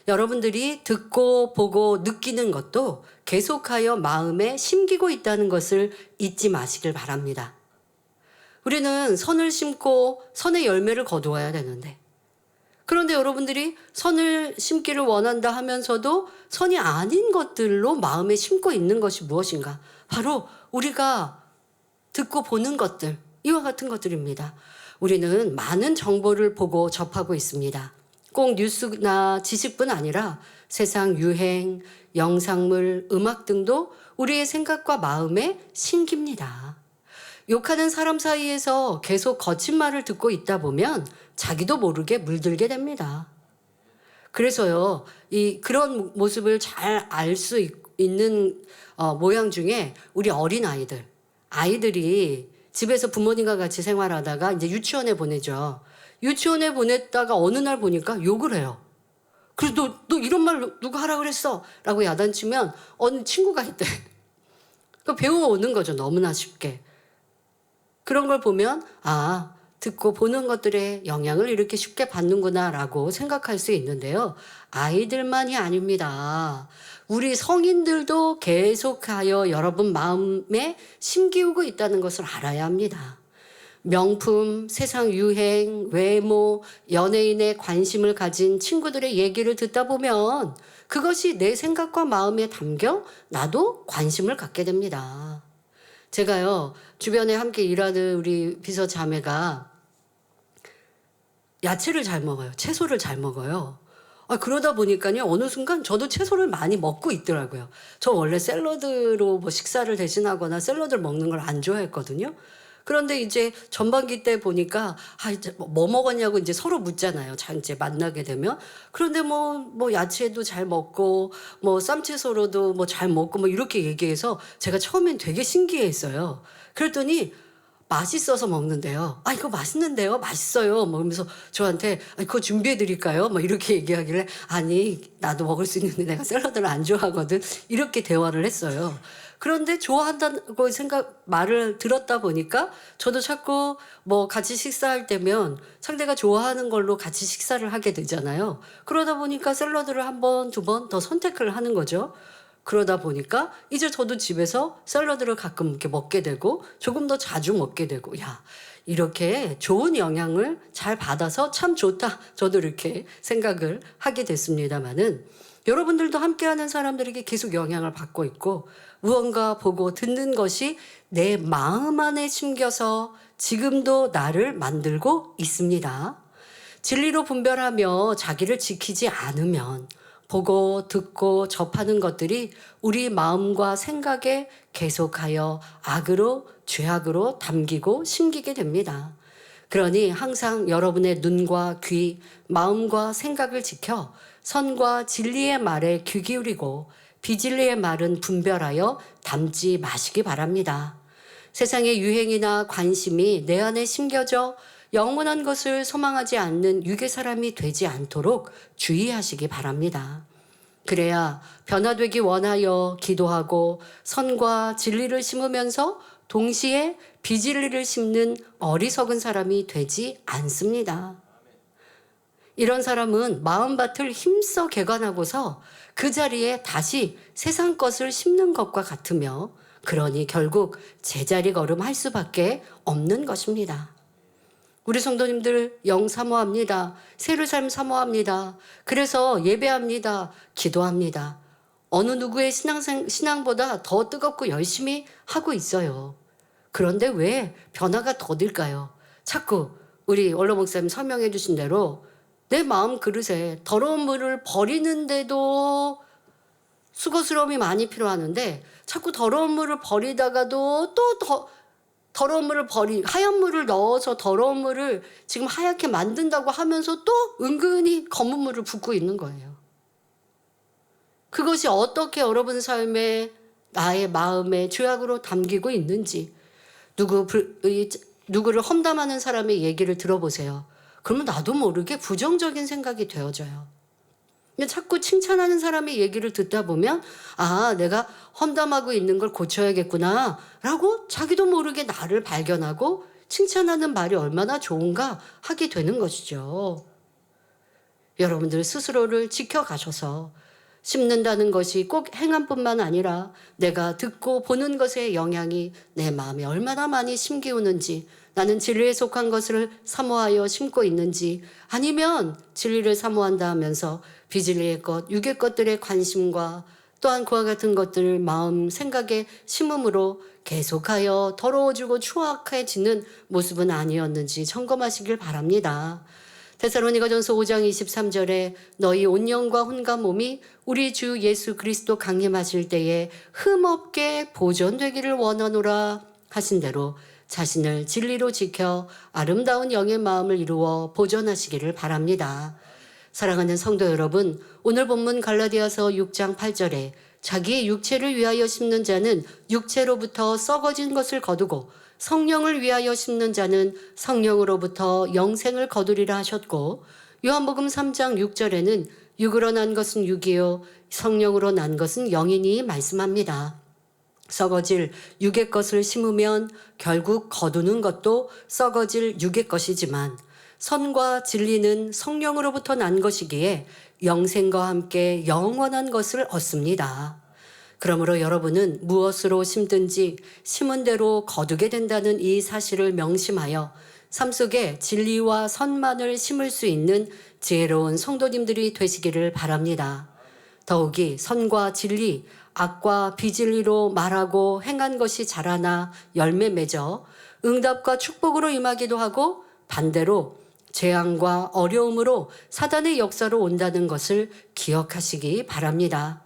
A: 여러분들이 듣고 보고 느끼는 것도 계속하여 마음에 심기고 있다는 것을 잊지 마시길 바랍니다. 우리는 선을 심고 선의 열매를 거두어야 되는데 그런데 여러분들이 선을 심기를 원한다 하면서도 선이 아닌 것들로 마음에 심고 있는 것이 무엇인가? 바로 우리가 듣고 보는 것들, 이와 같은 것들입니다. 우리는 많은 정보를 보고 접하고 있습니다. 꼭 뉴스나 지식뿐 아니라 세상 유행, 영상물, 음악 등도 우리의 생각과 마음에 심깁니다. 욕하는 사람 사이에서 계속 거친 말을 듣고 있다 보면 자기도 모르게 물들게 됩니다. 그래서요, 그런 모습을 잘 알 수 있는 모양 중에 우리 아이들이 집에서 부모님과 같이 생활하다가 이제 유치원에 보내죠. 유치원에 보냈다가 어느 날 보니까 욕을 해요. 그래서 너 이런 말 누가 하라 그랬어? 라고 야단치면 어느 친구가 있대. 배워오는 거죠. 너무나 쉽게. 그런 걸 보면 듣고 보는 것들의 영향을 이렇게 쉽게 받는구나 라고 생각할 수 있는데요. 아이들만이 아닙니다. 우리 성인들도 계속하여 여러분 마음에 심기우고 있다는 것을 알아야 합니다. 명품, 세상 유행, 외모, 연예인의 관심을 가진 친구들의 얘기를 듣다 보면 그것이 내 생각과 마음에 담겨 나도 관심을 갖게 됩니다. 제가요, 주변에 함께 일하는 우리 비서 자매가 야채를 잘 먹어요. 채소를 잘 먹어요. 그러다 보니까요, 어느 순간 저도 채소를 많이 먹고 있더라고요. 저 원래 샐러드로 뭐 식사를 대신하거나 샐러드를 먹는 걸 안 좋아했거든요. 그런데 이제 전반기 때 보니까, 이제 뭐 먹었냐고 이제 서로 묻잖아요. 이제 만나게 되면. 그런데 뭐 야채도 잘 먹고, 뭐 쌈채소로도 뭐 잘 먹고, 뭐 이렇게 얘기해서 제가 처음엔 되게 신기했어요. 그랬더니 맛있어서 먹는데요. 이거 맛있는데요? 맛있어요. 뭐 그러면서 저한테 그거 준비해 드릴까요? 뭐 이렇게 얘기하길래 아니, 나도 먹을 수 있는데 내가 샐러드를 안 좋아하거든. 이렇게 대화를 했어요. 그런데 좋아한다고 말을 들었다 보니까 저도 자꾸 뭐 같이 식사할 때면 상대가 좋아하는 걸로 같이 식사를 하게 되잖아요. 그러다 보니까 샐러드를 한 번, 두 번 더 선택을 하는 거죠. 그러다 보니까 이제 저도 집에서 샐러드를 가끔 이렇게 먹게 되고 조금 더 자주 먹게 되고, 이렇게 좋은 영향을 잘 받아서 참 좋다. 저도 이렇게 생각을 하게 됐습니다마는 여러분들도 함께하는 사람들에게 계속 영향을 받고 있고 무언가 보고 듣는 것이 내 마음 안에 심겨서 지금도 나를 만들고 있습니다. 진리로 분별하며 자기를 지키지 않으면 보고 듣고 접하는 것들이 우리 마음과 생각에 계속하여 악으로 죄악으로 담기고 심기게 됩니다. 그러니 항상 여러분의 눈과 귀, 마음과 생각을 지켜 선과 진리의 말에 귀 기울이고 비진리의 말은 분별하여 담지 마시기 바랍니다. 세상의 유행이나 관심이 내 안에 심겨져 영원한 것을 소망하지 않는 유괴 사람이 되지 않도록 주의하시기 바랍니다. 그래야 변화되기 원하여 기도하고 선과 진리를 심으면서 동시에 비진리를 심는 어리석은 사람이 되지 않습니다. 이런 사람은 마음밭을 힘써 개관하고서 그 자리에 다시 세상 것을 심는 것과 같으며 그러니 결국 제자리 걸음할 수밖에 없는 것입니다. 우리 성도님들 영 사모합니다. 새로 삶 사모합니다. 그래서 예배합니다. 기도합니다. 어느 누구의 신앙보다 더 뜨겁고 열심히 하고 있어요. 그런데 왜 변화가 더딜까요? 자꾸 우리 원로 목사님 설명해 주신 대로 내 마음 그릇에 더러운 물을 버리는데도 수고스러움이 많이 필요하는데 자꾸 더러운 물을 버리다가도 또 더러운 물을 하얀 물을 넣어서 더러운 물을 지금 하얗게 만든다고 하면서 또 은근히 검은 물을 붓고 있는 거예요. 그것이 어떻게 여러분 삶에 나의 마음에 죄악으로 담기고 있는지 누구를 험담하는 사람의 얘기를 들어보세요. 그러면 나도 모르게 부정적인 생각이 되어져요. 자꾸 칭찬하는 사람의 얘기를 듣다 보면 내가 험담하고 있는 걸 고쳐야겠구나 라고 자기도 모르게 나를 발견하고 칭찬하는 말이 얼마나 좋은가 하게 되는 것이죠. 여러분들 스스로를 지켜가셔서 심는다는 것이 꼭 행함뿐만 아니라 내가 듣고 보는 것의 영향이 내 마음에 얼마나 많이 심기우는지, 나는 진리에 속한 것을 사모하여 심고 있는지, 아니면 진리를 사모한다 하면서 비진리의 것, 유괴 것들의 관심과 또한 그와 같은 것들을 마음, 생각에 심음으로 계속하여 더러워지고 추악해지는 모습은 아니었는지 점검하시길 바랍니다. 데살로니가전서 5장 23절에 너희 온 영과 혼과 몸이 우리 주 예수 그리스도 강림하실 때에 흠없게 보존되기를 원하노라 하신 대로 자신을 진리로 지켜 아름다운 영의 마음을 이루어 보존하시기를 바랍니다. 사랑하는 성도 여러분, 오늘 본문 갈라디아서 6장 8절에 자기의 육체를 위하여 심는 자는 육체로부터 썩어진 것을 거두고 성령을 위하여 심는 자는 성령으로부터 영생을 거두리라 하셨고, 요한복음 3장 6절에는 육으로 난 것은 육이요 성령으로 난 것은 영이니 말씀합니다. 썩어질 육의 것을 심으면 결국 거두는 것도 썩어질 육의 것이지만 선과 진리는 성령으로부터 난 것이기에 영생과 함께 영원한 것을 얻습니다. 그러므로 여러분은 무엇으로 심든지 심은 대로 거두게 된다는 이 사실을 명심하여 삶 속에 진리와 선만을 심을 수 있는 지혜로운 성도님들이 되시기를 바랍니다. 더욱이 선과 진리, 악과 비진리로 말하고 행한 것이 자라나 열매 맺어 응답과 축복으로 임하기도 하고 반대로 재앙과 어려움으로 사단의 역사로 온다는 것을 기억하시기 바랍니다.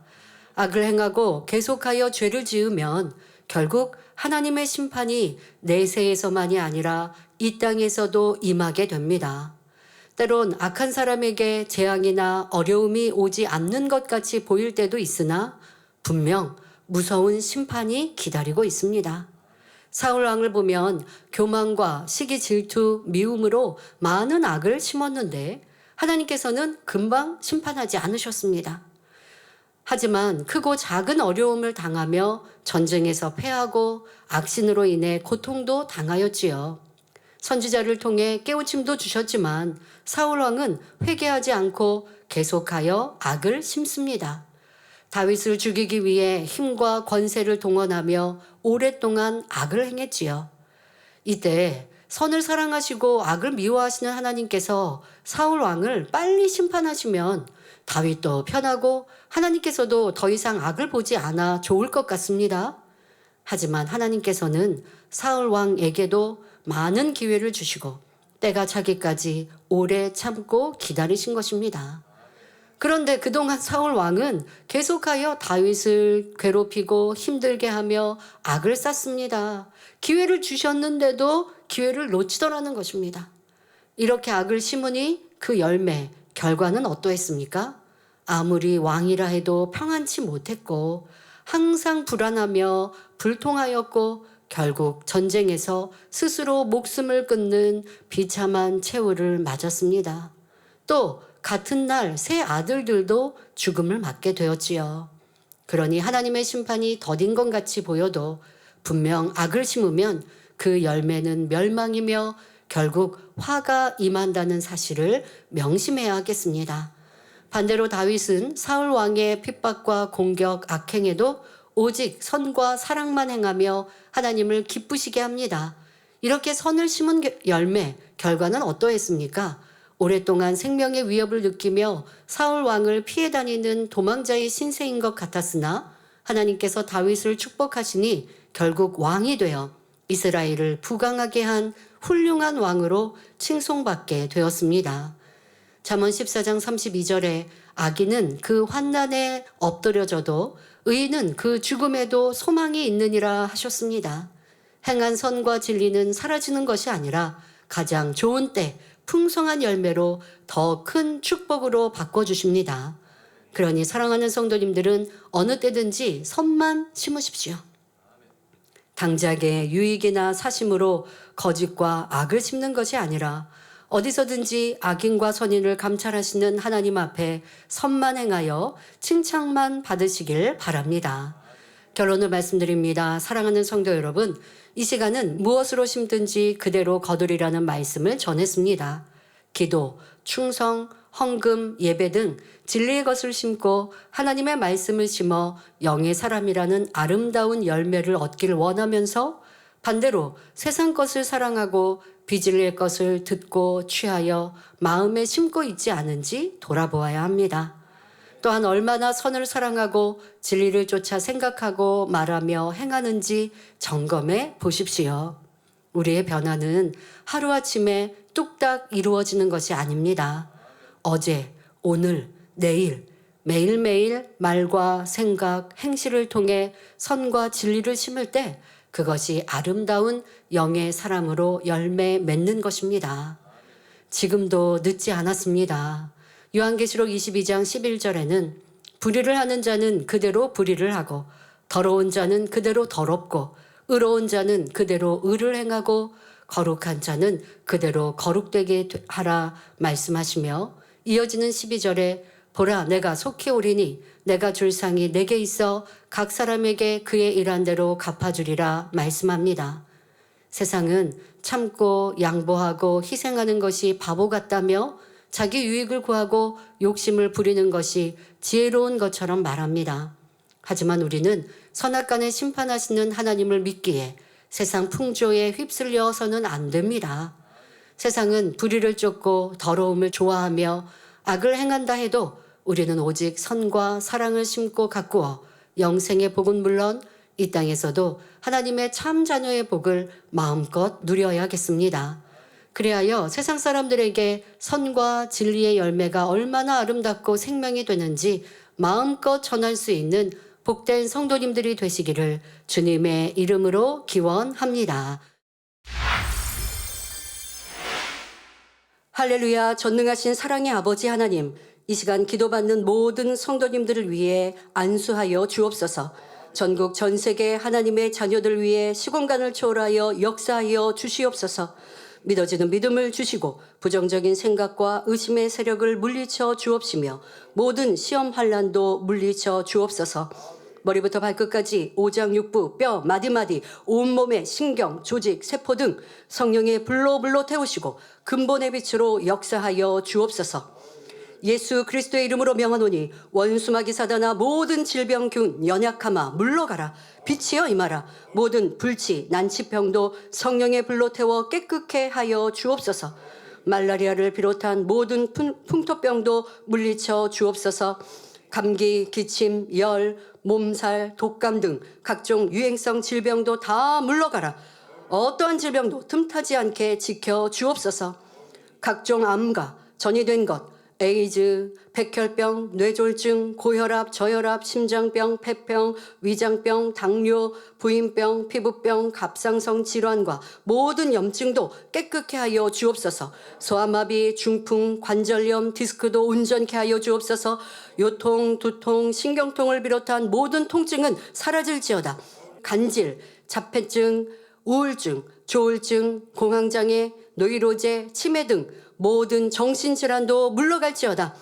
A: 악을 행하고 계속하여 죄를 지으면 결국 하나님의 심판이 내세에서만이 아니라 이 땅에서도 임하게 됩니다. 때론 악한 사람에게 재앙이나 어려움이 오지 않는 것 같이 보일 때도 있으나 분명 무서운 심판이 기다리고 있습니다. 사울 왕을 보면 교만과 시기 질투, 미움으로 많은 악을 심었는데 하나님께서는 금방 심판하지 않으셨습니다. 하지만 크고 작은 어려움을 당하며 전쟁에서 패하고 악신으로 인해 고통도 당하였지요. 선지자를 통해 깨우침도 주셨지만 사울 왕은 회개하지 않고 계속하여 악을 심습니다. 다윗을 죽이기 위해 힘과 권세를 동원하며 오랫동안 악을 행했지요. 이때 선을 사랑하시고 악을 미워하시는 하나님께서 사울 왕을 빨리 심판하시면 다윗도 편하고 하나님께서도 더 이상 악을 보지 않아 좋을 것 같습니다. 하지만 하나님께서는 사울 왕에게도 많은 기회를 주시고 때가 차기까지 오래 참고 기다리신 것입니다. 그런데 그동안 사울 왕은 계속하여 다윗을 괴롭히고 힘들게 하며 악을 쌓습니다. 기회를 주셨는데도 기회를 놓치더라는 것입니다. 이렇게 악을 심으니 그 열매, 결과는 어떠했습니까? 아무리 왕이라 해도 평안치 못했고 항상 불안하며 불통하였고 결국 전쟁에서 스스로 목숨을 끊는 비참한 최후를 맞았습니다. 또 같은 날 세 아들들도 죽음을 맞게 되었지요. 그러니 하나님의 심판이 더딘 것 같이 보여도 분명 악을 심으면 그 열매는 멸망이며 결국 화가 임한다는 사실을 명심해야 하겠습니다. 반대로 다윗은 사울 왕의 핍박과 공격, 악행에도 오직 선과 사랑만 행하며 하나님을 기쁘시게 합니다. 이렇게 선을 심은 열매, 결과는 어떠했습니까? 오랫동안 생명의 위협을 느끼며 사울 왕을 피해 다니는 도망자의 신세인 것 같았으나 하나님께서 다윗을 축복하시니 결국 왕이 되어 이스라엘을 부강하게 한 훌륭한 왕으로 칭송받게 되었습니다. 잠언 14장 32절에 악인은 그 환난에 엎드려져도 의인은 그 죽음에도 소망이 있느니라 하셨습니다. 행한 선과 진리는 사라지는 것이 아니라 가장 좋은 때 풍성한 열매로 더 큰 축복으로 바꿔주십니다. 그러니 사랑하는 성도님들은 어느 때든지 선만 심으십시오. 당장의 유익이나 사심으로 거짓과 악을 심는 것이 아니라 어디서든지 악인과 선인을 감찰하시는 하나님 앞에 선만 행하여 칭찬만 받으시길 바랍니다. 결론을 말씀드립니다. 사랑하는 성도 여러분, 이 시간은 무엇으로 심든지 그대로 거두리라는 말씀을 전했습니다. 기도, 충성, 헌금, 예배 등 진리의 것을 심고 하나님의 말씀을 심어 영의 사람이라는 아름다운 열매를 얻기를 원하면서 반대로 세상 것을 사랑하고 비진리의 것을 듣고 취하여 마음에 심고 있지 않은지 돌아보아야 합니다. 또한 얼마나 선을 사랑하고 진리를 쫓아 생각하고 말하며 행하는지 점검해 보십시오. 우리의 변화는 하루아침에 뚝딱 이루어지는 것이 아닙니다. 어제, 오늘, 내일, 매일매일 말과 생각, 행실을 통해 선과 진리를 심을 때 그것이 아름다운 영의 사람으로 열매 맺는 것입니다. 지금도 늦지 않았습니다. 요한계시록 22장 11절에는 불의를 하는 자는 그대로 불의를 하고 더러운 자는 그대로 더럽고 의로운 자는 그대로 의를 행하고 거룩한 자는 그대로 거룩되게 하라 말씀하시며 이어지는 12절에 보라 내가 속히 오리니 내가 줄 상이 내게 있어 각 사람에게 그의 일한 대로 갚아주리라 말씀합니다. 세상은 참고 양보하고 희생하는 것이 바보 같다며 자기 유익을 구하고 욕심을 부리는 것이 지혜로운 것처럼 말합니다. 하지만 우리는 선악간에 심판하시는 하나님을 믿기에 세상 풍조에 휩쓸려서는 안 됩니다. 세상은 불의를 쫓고 더러움을 좋아하며 악을 행한다 해도 우리는 오직 선과 사랑을 심고 가꾸어 영생의 복은 물론 이 땅에서도 하나님의 참 자녀의 복을 마음껏 누려야겠습니다. 그리하여 세상 사람들에게 선과 진리의 열매가 얼마나 아름답고 생명이 되는지 마음껏 전할 수 있는 복된 성도님들이 되시기를 주님의 이름으로 기원합니다. 할렐루야. 전능하신 사랑의 아버지 하나님, 이 시간 기도받는 모든 성도님들을 위해 안수하여 주옵소서. 전국 전 세계 하나님의 자녀들 위해 시공간을 초월하여 역사하여 주시옵소서. 믿어지는 믿음을 주시고 부정적인 생각과 의심의 세력을 물리쳐 주옵시며 모든 시험 환난도 물리쳐 주옵소서. 머리부터 발끝까지 오장육부, 뼈, 마디마디, 온몸의 신경, 조직, 세포 등 성령의 불로 태우시고 근본의 빛으로 역사하여 주옵소서. 예수 그리스도의 이름으로 명하노니 원수마귀 사단아 모든 질병균 연약함아 물러가라. 빛이여 임하라. 모든 불치 난치병도 성령의 불로 태워 깨끗게 하여 주옵소서. 말라리아를 비롯한 모든 풍토병도 물리쳐 주옵소서. 감기, 기침, 열, 몸살, 독감 등 각종 유행성 질병도 다 물러가라. 어떠한 질병도 틈타지 않게 지켜 주옵소서. 각종 암과 전이된 것, 에이즈, 백혈병, 뇌졸중, 고혈압, 저혈압, 심장병, 폐병, 위장병, 당뇨, 부인병, 피부병, 갑상선 질환과 모든 염증도 깨끗게 하여 주옵소서. 소아마비, 중풍, 관절염, 디스크도 온전케 하여 주옵소서. 요통, 두통, 신경통을 비롯한 모든 통증은 사라질지어다. 간질, 자폐증, 우울증, 조울증, 공황장애, 노이로제, 치매 등 모든 정신질환도 물러갈지어다.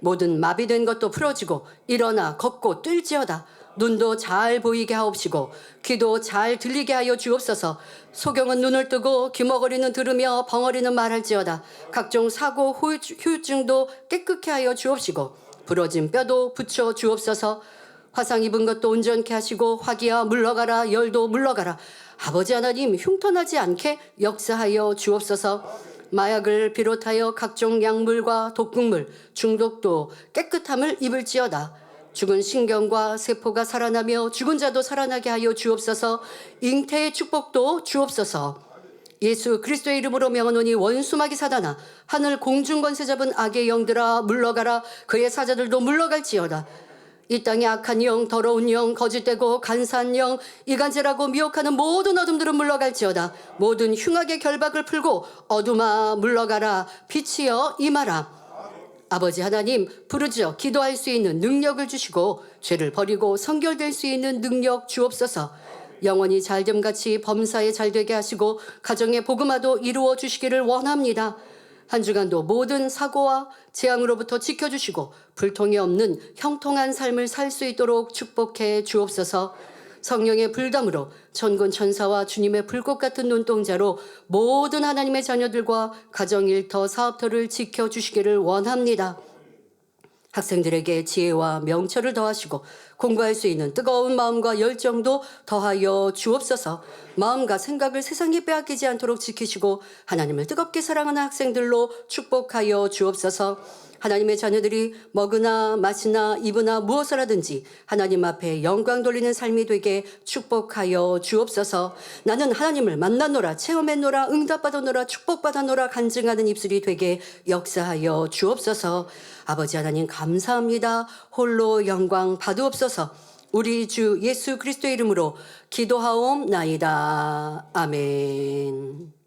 A: 모든 마비된 것도 풀어지고 일어나 걷고 뛸지어다. 눈도 잘 보이게 하옵시고 귀도 잘 들리게 하여 주옵소서. 소경은 눈을 뜨고 귀머거리는 들으며 벙어리는 말할지어다. 각종 사고 후유증도 깨끗게 하여 주옵시고 부러진 뼈도 붙여 주옵소서. 화상 입은 것도 온전케 하시고 화기야 물러가라. 열도 물러가라. 아버지 하나님 흉터나지 않게 역사하여 주옵소서. 마약을 비롯하여 각종 약물과 독극물, 중독도 깨끗함을 입을지어다. 죽은 신경과 세포가 살아나며 죽은 자도 살아나게 하여 주옵소서. 잉태의 축복도 주옵소서. 예수 그리스도의 이름으로 명하노니 원수마귀 사단아 하늘 공중 권세 잡은 악의 영들아 물러가라. 그의 사자들도 물러갈지어다. 이 땅에 악한 영, 더러운 영, 거짓되고 간사한 영, 이간질하고 미혹하는 모든 어둠들은 물러갈지어다. 모든 흉악의 결박을 풀고 어둠아 물러가라. 빛이여 임하라. 아버지 하나님 부르짖어 기도할 수 있는 능력을 주시고 죄를 버리고 성결될 수 있는 능력 주옵소서. 영원히 잘됨같이 범사에 잘되게 하시고 가정의 복음화도 이루어 주시기를 원합니다. 한 주간도 모든 사고와 재앙으로부터 지켜주시고 불통이 없는 형통한 삶을 살 수 있도록 축복해 주옵소서. 성령의 불담으로 천군 천사와 주님의 불꽃 같은 눈동자로 모든 하나님의 자녀들과 가정일터 사업터를 지켜주시기를 원합니다. 학생들에게 지혜와 명철을 더하시고 공부할 수 있는 뜨거운 마음과 열정도 더하여 주옵소서. 마음과 생각을 세상에 빼앗기지 않도록 지키시고 하나님을 뜨겁게 사랑하는 학생들로 축복하여 주옵소서. 하나님의 자녀들이 먹으나 마시나 입으나 무엇을 하든지 하나님 앞에 영광 돌리는 삶이 되게 축복하여 주옵소서. 나는 하나님을 만나노라, 체험했노라, 응답받아노라, 축복받아노라 간증하는 입술이 되게 역사하여 주옵소서. 아버지 하나님 감사합니다. 홀로 영광 받으옵소서. 우리 주 예수 그리스도의 이름으로 기도하옵나이다. 아멘.